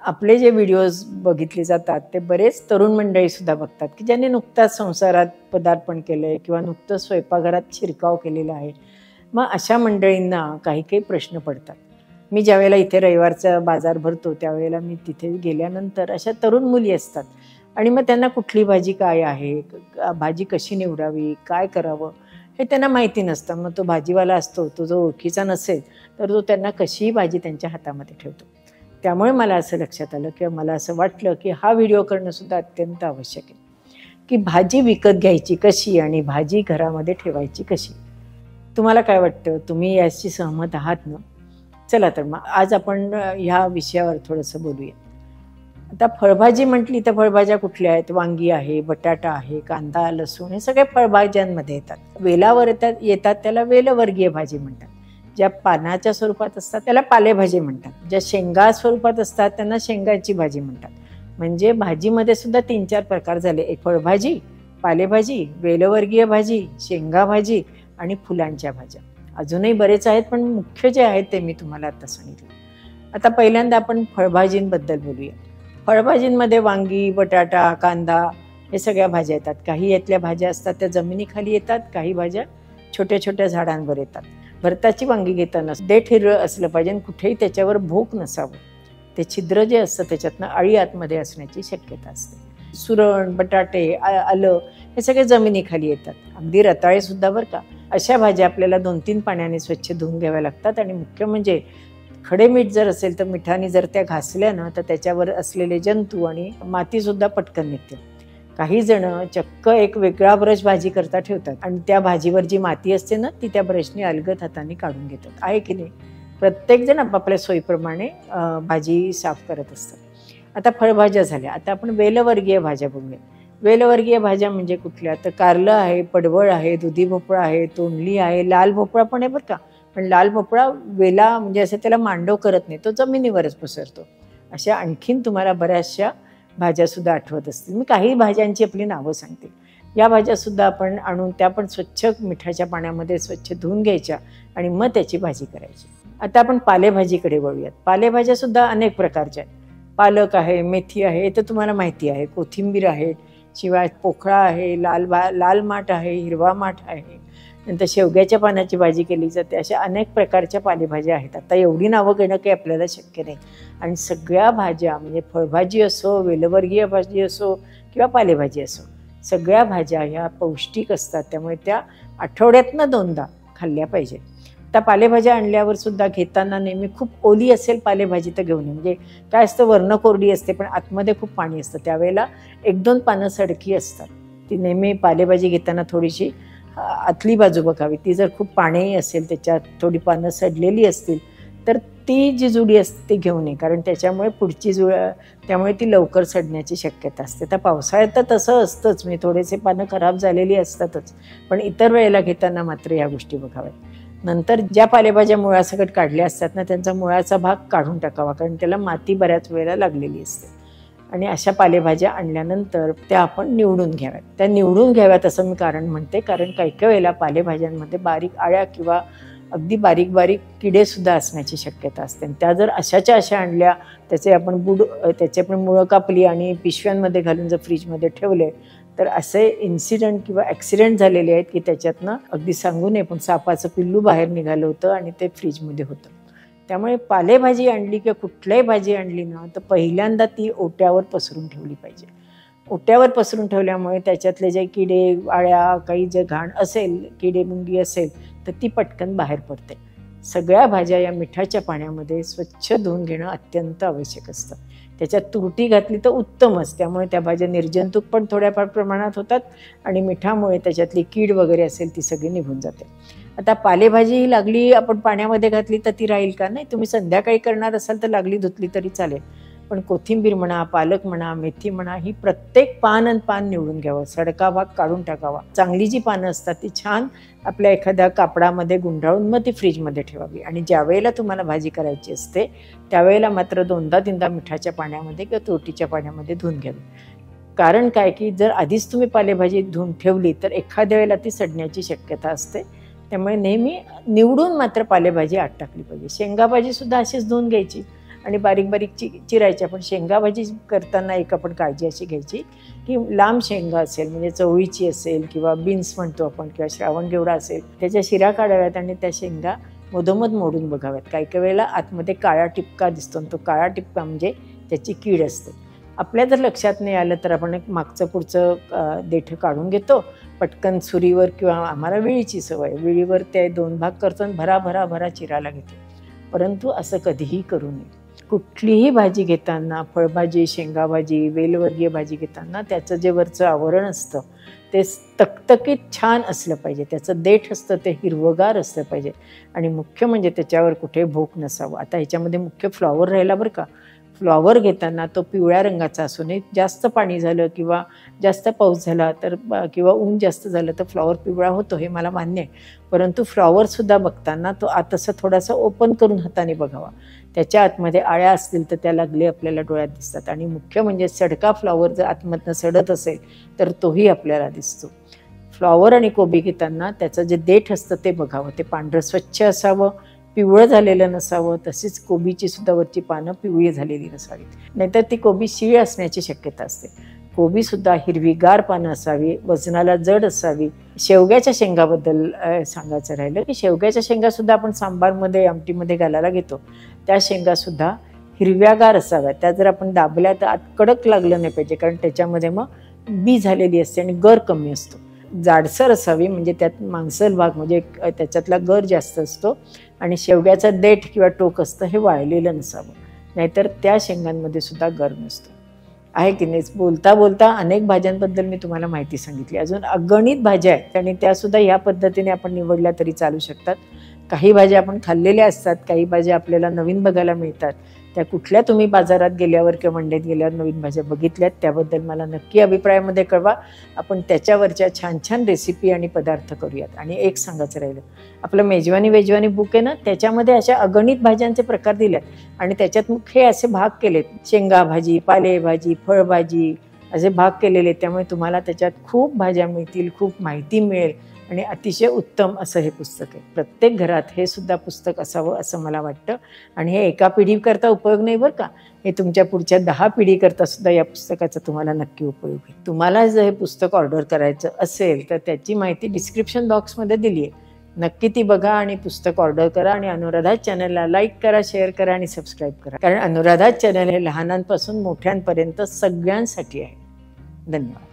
आपले जे व्हिडिओज बघितले जातात ते बरेच तरुण मंडळी सुद्धा बघतात की ज्यांनी नुकताच संसारात पदार्पण केलंय किंवा नुकतंच स्वयंपाकघरात शिरकाव केलेला आहे. मग अशा मंडळींना काही काही प्रश्न पडतात. मी ज्यावेळेला इथे रविवारचा बाजार भरतो त्यावेळेला मी तिथे गेल्यानंतर अशा तरुण मुली असतात आणि मग त्यांना कुठली भाजी काय आहे, भाजी कशी निवडावी, काय करावं हे त्यांना माहिती नसतं. मग तो भाजीवाला असतो, तो जो ओळखीचा नसेल तर तो त्यांना कशीही भाजी त्यांच्या हातामध्ये ठेवतो. त्यामुळे मला असं लक्षात आलं किंवा मला असं वाटलं की हा व्हिडिओ करणंसुद्धा अत्यंत आवश्यक आहे की भाजी विकत घ्यायची कशी आणि भाजी घरामध्ये ठेवायची कशी. तुम्हाला काय वाटतं? तुम्ही याशी सहमत आहात ना? चला तर मग आज आपण ह्या विषयावर थोडंसं बोलूया. आता फळभाजी म्हटली तर फळभाज्या कुठल्या आहेत? वांगी आहे, बटाटा आहे, कांदा, लसूण हे सगळे फळभाज्यांमध्ये येतात. वेलावर येतात त्याला वेलवर्गीय भाजी म्हणतात. ज्या पानाच्या स्वरूपात असतात त्याला पालेभाजी म्हणतात. ज्या शेंगा स्वरूपात असतात त्यांना शेंगाची भाजी म्हणतात. म्हणजे भाजीमध्ये सुद्धा 3-4 प्रकार झाले. एक फळभाजी, पालेभाजी, वेलवर्गीय भाजी, शेंगा भाजी आणि फुलांच्या भाज्या. अजूनही बरेच आहेत पण मुख्य जे आहेत ते मी तुम्हाला आता सांगितलं. आता पहिल्यांदा आपण फळभाजींबद्दल बोलूया. फळभाजींमध्ये वांगी, बटाटा, कांदा हे सगळ्या भाज्या येतात. काही यातल्या भाज्या असतात त्या जमिनीखाली येतात, काही भाज्या छोट्या छोट्या झाडांवर येतात. भरताची वांगी घेताना देठ हिरवं असलं पाहिजे आणि कुठेही त्याच्यावर भोक नसावं. ते छिद्र जे असतं त्याच्यातनं अळी आतमध्ये असण्याची शक्यता असते. सुरण, बटाटे, आलं हे सगळे जमिनीखाली येतात. अगदी रताळे सुद्धा बरं का. अशा भाज्या आपल्याला 2-3 पाण्याने स्वच्छ धुवून घ्याव्या लागतात. आणि मुख्य म्हणजे खडे मीठ जर असेल तर मिठाने जर त्या घासल्या ना तर त्याच्यावर असलेले जंतू आणि मातीसुद्धा पटकन निघते. काही जण चक्क एक वेगळा ब्रश भाजी करता ठेवतात आणि त्या भाजीवर जी माती असते ना ती त्या ब्रशने अलगद हाताने काढून घेतात. आहे की नाही? प्रत्येक जण आपापल्या सोयीप्रमाणे भाजी साफ करत असतात. आता फळभाज्या झाल्या. आता आपण वेलवर्गीय भाज्या बघूया. वेलवर्गीय भाज्या म्हणजे कुठल्या? तर कारलं आहे, पडवळ आहे, दुधी भोपळा आहे, तोंडली आहे, लाल भोपळा पण आहे बरं का. पण लाल भोपळा वेला म्हणजे असं त्याला मांडव करत नाही, तो जमिनीवरच पसरतो. अशा आणखीन तुम्हाला बऱ्याचशा भाज्यासुद्धा आठवत असतील. मी काही भाज्यांची आपली नावं सांगते. या भाज्यासुद्धा आपण आणून त्या पण स्वच्छ मिठाच्या पाण्यामध्ये स्वच्छ धुवून घ्यायच्या आणि मग त्याची भाजी करायची. आता आपण पालेभाजीकडे वळूयात. पालेभाज्यासुद्धा अनेक प्रकारच्या आहेत. पालक आहे, मेथी आहे, हे तर तुम्हाला माहिती आहे, कोथिंबीर आहे, शिवाय पोकळा आहे, लाल माठ आहे, हिरवा माठ आहे, नंतर शेवग्याच्या पानाची भाजी केली जाते. अशा अनेक प्रकारच्या पालेभाज्या आहेत. आता एवढी नावं घेणं काही आपल्याला शक्य नाही. आणि सगळ्या भाज्या म्हणजे फळभाजी असो, वेलवर्गीय भाजी असो किंवा पालेभाजी असो, सगळ्या भाज्या ह्या पौष्टिक असतात. त्यामुळे त्या आठवड्यातनं 2दा खाल्ल्या पाहिजे. त्या पालेभाज्या आणल्यावर सुद्धा घेताना नेहमी खूप ओली असेल पालेभाजी तर घेऊ नये. म्हणजे काय असतं, वर्ण कोरडी असते पण आतमध्ये खूप पाणी असतं. त्यावेळेला 1-2 पानं सडकी असतात. ती नेहमी पालेभाजी घेताना थोडीशी आतली बाजू बघावी. ती जर खूप पाणी असेल, त्याच्यात थोडी पानं सडलेली असतील तर ती जी जुडी असते ती घेऊ नये. कारण त्याच्यामुळे पुढची त्यामुळे ती लवकर सडण्याची शक्यता असते. तर पावसाळ्यात तर तसं असतंच, म्हणजे थोडेसे पानं खराब झालेली असतातच. पण इतर वेळेला घेताना मात्र या गोष्टी बघाव्यात. नंतर ज्या पालेभाज्या मुळासकट काढल्या असतात ना त्यांचा मुळाचा भाग काढून टाकावा, कारण त्याला माती बऱ्याच वेळेला लागलेली असते. आणि अशा पालेभाज्या आणल्यानंतर त्या आपण निवडून घ्याव्यात. त्या निवडून घ्याव्यात असं मी कारण म्हणते, कारण काही काही वेळेला पालेभाज्यांमध्ये बारीक आळ्या किंवा अगदी बारीक बारीक किडेसुद्धा असण्याची शक्यता असते. आणि त्या जर अशाच्या अशा आणल्या, त्याचे आपण मुळं कापली आणि पिशव्यांमध्ये घालून जर फ्रीजमध्ये ठेवले तर असे इन्सिडेंट किंवा ॲक्सिडेंट झालेले आहेत की त्याच्यातनं अगदी सांगू नये पण सापाचं पिल्लू बाहेर निघालं होतं आणि ते फ्रीजमध्ये होतं. त्यामुळे पालेभाजी आणली किंवा कुठल्याही भाजी आणली ना तर पहिल्यांदा ती ओट्यावर पसरून ठेवली पाहिजे. ओट्यावर पसरून ठेवल्यामुळे त्याच्यातले जे किडे, आळ्या, काही जे घाण असेल, किडे मुंगी असेल तर ती पटकन बाहेर पडते. सगळ्या भाज्या या मिठाच्या पाण्यामध्ये स्वच्छ धुवून घेणं अत्यंत आवश्यक असतं. त्याच्यात तुरटी घातली तर उत्तमच. त्यामुळे त्या भाज्या निर्जंतुक पण थोड्याफार प्रमाणात होतात आणि मिठामुळे त्याच्यातली कीड वगैरे असेल ती सगळी निघून जाते. आता पालेभाजी ही लागली आपण पाण्यामध्ये घातली तर ती राहील का? नाही. तुम्ही संध्याकाळी करणार असाल तर लागली धुतली तरी चालेल. पण कोथिंबीर म्हणा, पालक म्हणा, मेथी म्हणा, ही प्रत्येक पान आणि पान निवडून घ्यावं. सडका भाग काढून टाकावा. चांगली जी पानं असतात ती छान आपल्या एखाद्या कापडामध्ये गुंडाळून मग ती फ्रीजमध्ये ठेवावी. आणि ज्या वेळेला तुम्हाला भाजी करायची असते त्यावेळेला मात्र 2दा-3दा मिठाच्या पाण्यामध्ये किंवा तुरटीच्या पाण्यामध्ये धुवून घ्यावी. कारण काय की जर आधीच तुम्ही पालेभाजी धुवून ठेवली तर एखाद्या वेळेला ती सडण्याची शक्यता असते. त्यामुळे नेहमी निवडून मात्र पालेभाजी आत टाकली पाहिजे. शेंगा भाजीसुद्धा अशीच धुवून घ्यायची आणि बारीक बारीक चिरायच्या. पण शेंगा भाजी करताना एक आपण काळजी अशी घ्यायची की लांब शेंगा असेल म्हणजे चवळीची असेल किंवा बीन्स म्हणतो आपण किंवा श्रावणगेवडा असेल त्याच्या शिरा काढाव्यात आणि त्या शेंगा मधोमध मोडून बघाव्यात. काही काही वेळेला आतमध्ये काळा टिपका दिसतो, तो काळा टिपका म्हणजे त्याची कीड असते. आपल्या जर लक्षात नाही आलं तर आपण एक मागचं पुढचं देठं काढून घेतो पटकन सुरीवर, किंवा आम्हाला विळीची सवय, विळीवर ते 2 भाग करतो आणि भरा चिरायला घेतो. परंतु असं कधीही करू नये. कुठलीही भाजी घेताना, फळभाजी, शेंगाभाजी, वेलवर्गीय भाजी घेताना त्याचं जे वरचं आवरण असतं ते तकतकीत छान असलं पाहिजे. त्याचं देठ असतं ते हिरवगार असलं पाहिजे आणि मुख्य म्हणजे त्याच्यावर कुठे भोक नसावं. आता ह्याच्यामध्ये मुख्य फ्लॉवर राहिला बरं का. फ्लॉवर घेताना तो पिवळ्या रंगाचा असू नये. जास्त पाणी झालं किंवा जास्त पाऊस झाला तर किंवा ऊन जास्त झालं तर फ्लॉवर पिवळा होतो, हे मला मान्य आहे. परंतु फ्लॉवरसुद्धा बघताना तो आत असं थोडासा ओपन करून हाताने बघावा. त्याच्या आतमध्ये आळ्या असतील तर त्या लागले आपल्याला डोळ्यात दिसतात. आणि मुख्य म्हणजे सडका फ्लॉवर जर आतमधनं सडत असेल तर तोही आपल्याला दिसतो. फ्लॉवर आणि कोबी घेताना त्याचं जे देठ असतं ते बघावं. ते पांढरं स्वच्छ असावं, पिवळं झालेलं नसावं. तसेच कोबीची सुद्धा वरची पानं पिवळी झालेली नसावीत, नाहीतर ती कोबी शीळ असण्याची शक्यता असते. कोबीसुद्धा हिरवीगार पानं असावी, वजनाला जड असावी. शेवग्याच्या शेंगाबद्दल सांगायचं राहिलं की शेवग्याच्या शेंगासुद्धा आपण सांबारमध्ये, आमटीमध्ये घालायला घेतो. त्या शेंगासुद्धा हिरव्यागार असाव्या. त्या जर आपण दाबल्या तर आत कडक लागलं नाही पाहिजे, कारण त्याच्यामध्ये मग बी झालेली असते आणि गर कमी असतो. जाडसर असावी म्हणजे त्यात मांसल भाग म्हणजे त्याच्यातला गर जास्त असतो आणि शेवग्याचं देठ किंवा टोक असतं हे वाळलेलं नसावं, नाहीतर त्या शेंगांमध्ये सुद्धा गर नसतो. आहे की नाही. बोलता बोलता अनेक भाज्यांबद्दल मी तुम्हाला माहिती सांगितली. अजून अगणित भाज्या आहेत आणि त्यासुद्धा ह्या पद्धतीने आपण निवडल्या तरी चालू शकतात. काही भाज्या आपण खाल्लेल्या असतात, काही भाज्या आपल्याला नवीन बघायला मिळतात. त्या कुठल्या तुम्ही बाजारात गेल्यावर किंवा मंडईत गेल्यावर नवीन भाज्या बघितल्यात त्याबद्दल मला नक्की अभिप्रायामध्ये कळवा. आपण त्याच्यावरच्या छान छान रेसिपी आणि पदार्थ करूयात. आणि एक सांगायचं राहिलं, आपलं मेजवानी बुक आहे ना, त्याच्यामध्ये अशा अगणित भाज्यांचे प्रकार दिलेत आणि त्याच्यात मुख्य असे भाग केलेत. शेंगा भाजी, पालेभाजी, फळभाजी असे भाग केलेले. त्यामुळे तुम्हाला त्याच्यात खूप भाज्या मिळतील, खूप माहिती मिळेल आणि अतिशय उत्तम असं हे पुस्तक आहे. प्रत्येक घरात हे सुद्धा पुस्तक असावं असं मला वाटतं. आणि हे एका पिढीकरता उपयोग नाही बरं का, हे तुमच्या पुढच्या 10 पिढीकरता सुद्धा या पुस्तकाचा तुम्हाला नक्की उपयोग होईल. तुम्हाला जर हे पुस्तक ऑर्डर करायचं असेल तर त्याची माहिती डिस्क्रिप्शन बॉक्समध्ये दिली आहे. नक्की ती बघा आणि पुस्तक ऑर्डर करा. आणि अनुराधा चॅनलला लाईक करा, शेअर करा आणि सबस्क्राईब करा, कारण अनुराधा चॅनल हे लहानांपासून मोठ्यांपर्यंत सगळ्यांसाठी आहे. धन्यवाद.